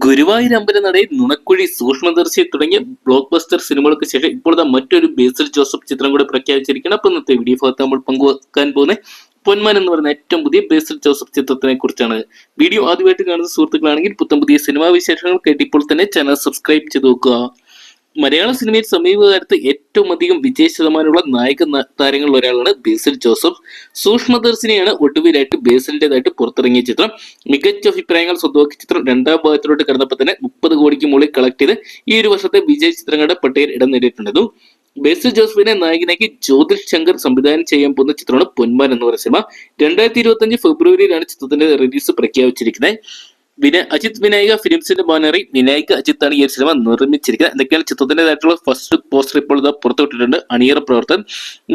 ഗുരുവായൂർ അമ്പലനടയിൽ നുണക്കുഴി, സൂക്ഷ്മദർശി തുടങ്ങിയ block buster സിനിമകൾക്ക് ശേഷം ഇപ്പോഴത്തെ മറ്റൊരു ബേസിൽ ജോസഫ് ചിത്രം കൂടെ പ്രഖ്യാപിച്ചിരിക്കണം. അപ്പൊ ഇന്നത്തെ വീഡിയോ ഭാഗത്ത് നമ്മൾ പങ്കുവെക്കാൻ പോകുന്ന പൊന്മാൻ എന്ന് പറയുന്ന ഏറ്റവും പുതിയ ബേസിൽ ജോസഫ് ചിത്രത്തിനെ കുറിച്ചാണ്. വീഡിയോ ആദ്യമായിട്ട് കാണുന്ന സുഹൃത്തുക്കളാണെങ്കിൽ പുത്തം പുതിയ സിനിമാ വിശേഷങ്ങൾ കേട്ട് ഇപ്പോൾ തന്നെ ചാനൽ സബ്സ്ക്രൈബ് ചെയ്ത് നോക്കുക. മലയാള സിനിമയിൽ സമീപകാലത്ത് ഏറ്റവും അധികം വിജയ ശതമാനമുള്ള നായക താരങ്ങളിൽ ഒരാളാണ് ബേസിൽ ജോസഫ്. സൂക്ഷ്മദർശിനിയാണ് ഒടുവിലായിട്ട് ബേസിലിന്റേതായിട്ട് പുറത്തിറങ്ങിയ ചിത്രം. മികച്ച അഭിപ്രായങ്ങൾ സ്വന്തമാക്കിയ ചിത്രം രണ്ടാം ഭാഗത്തിലോട്ട് കടന്നപ്പോൾ തന്നെ 30 കോടിക്ക് മുകളിൽ കളക്ട് ചെയ്ത് ഈ ഒരു വർഷത്തെ വിജയ ചിത്രങ്ങളുടെ പട്ടികയിൽ ഇടം നേടിയിട്ടുണ്ടായിരുന്നു. ബേസിൽ ജോസഫിനെ നായകനാക്കി ജ്യോതിൽ ശങ്കർ സംവിധാനം ചെയ്യാൻ പോകുന്ന ചിത്രമാണ് പൊന്മാൻ എന്ന് പറയുന്ന സിനിമ. 2025 ഫെബ്രുവരിയിലാണ് ചിത്രത്തിന്റെ റിലീസ് പ്രഖ്യാപിച്ചിരിക്കുന്നത്. അജിത് വിനായക ഫിലിംസിന്റെ ബാനറിൽ വിനായക അജിത്ത് ആണ് ഈ ഒരു സിനിമ നിർമ്മിച്ചിരിക്കുന്നത്. എന്തൊക്കെയാണ് ചിത്രത്തിൻ്റെതായിട്ടുള്ള ഫസ്റ്റ് പോസ്റ്റർ ഇപ്പോൾ പുറത്തുവിട്ടിട്ടുണ്ട്. അണിയറ പ്രവർത്തകർ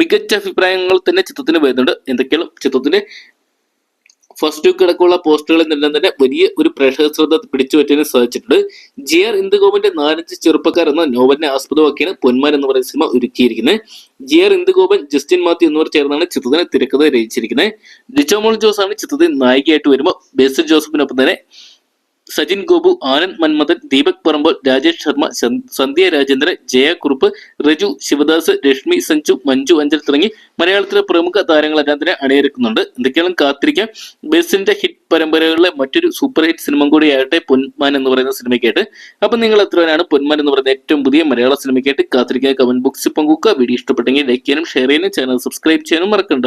മികച്ച അഭിപ്രായങ്ങൾ തന്നെ ചിത്രത്തിന് വരുന്നുണ്ട്. എന്തൊക്കെയാണ് ചിത്രത്തിന്റെ ഫസ്റ്റ് ലുക്ക് അടക്കമുള്ള പോസ്റ്ററുകളിൽ നിന്നെല്ലാം തന്നെ വലിയ ഒരു പ്രേക്ഷക ശ്രദ്ധ പിടിച്ചു പറ്റാൻ സാധിച്ചിട്ടുണ്ട്. JR ഇന്ദുഗോപന്റെ 4 ചെറുപ്പക്കാർ എന്ന നോവലിനെ ആസ്പദമാക്കിയാണ് പൊന്മാൻ എന്ന് പറയുന്ന സിനിമ ഒരുക്കിയിരിക്കുന്നത്. JR ഇന്ദുഗോപൻ, ജസ്റ്റിൻ മാത്യു എന്നിവർ ചേർന്നാണ് ചിത്രത്തിന് തിരക്കഥ രചിച്ചിരിക്കുന്നത്. ലിജോമോൾ ജോസ് ആണ് ചിത്രത്തിൽ നായികയായിട്ട് വരുമ്പോൾ ബേസിൽ ജോസഫിനൊപ്പം തന്നെ സജിൻ ഗോപു, ആനന്ദ് മന്മഥൻ, ദീപക് പറമ്പോൾ, രാജേഷ് ശർമ്മ, സന്ധ്യ രാജേന്ദ്രൻ, ജയ കുറുപ്പ്, റജു ശിവദാസ്, രശ്മി സഞ്ജു, മഞ്ജു അഞ്ചൽ തുടങ്ങി മലയാളത്തിലെ പ്രമുഖ താരങ്ങളെല്ലാം തന്നെ അണിനിരക്കുന്നുണ്ട്. എന്തൊക്കെയാണ് കാത്തിരിക്കാം. ബേസിന്റെ ഹിറ്റ് പരമ്പരകളിലെ മറ്റൊരു സൂപ്പർ ഹിറ്റ് സിനിമ കൂടിയായിട്ട് പൊന്മാൻ എന്ന് പറയുന്ന സിനിമയ്ക്കായിട്ട്. അപ്പൊ നിങ്ങൾ എത്രയാണ് പൊന്മാൻ എന്ന് പറയുന്ന ഏറ്റവും പുതിയ മലയാള സിനിമയ്ക്കായിട്ട് കാത്തിരിക്കുക? കമന്റ് ബോക്സിൽ പങ്കുവെക്കുക. വീഡിയോ ഇഷ്ടപ്പെട്ടെങ്കിൽ ലൈക്ക് ചെയ്യാനും ഷെയർ ചെയ്യാനും ചാനൽ സബ്സ്ക്രൈബ് ചെയ്യാനും മറക്കണ്ട.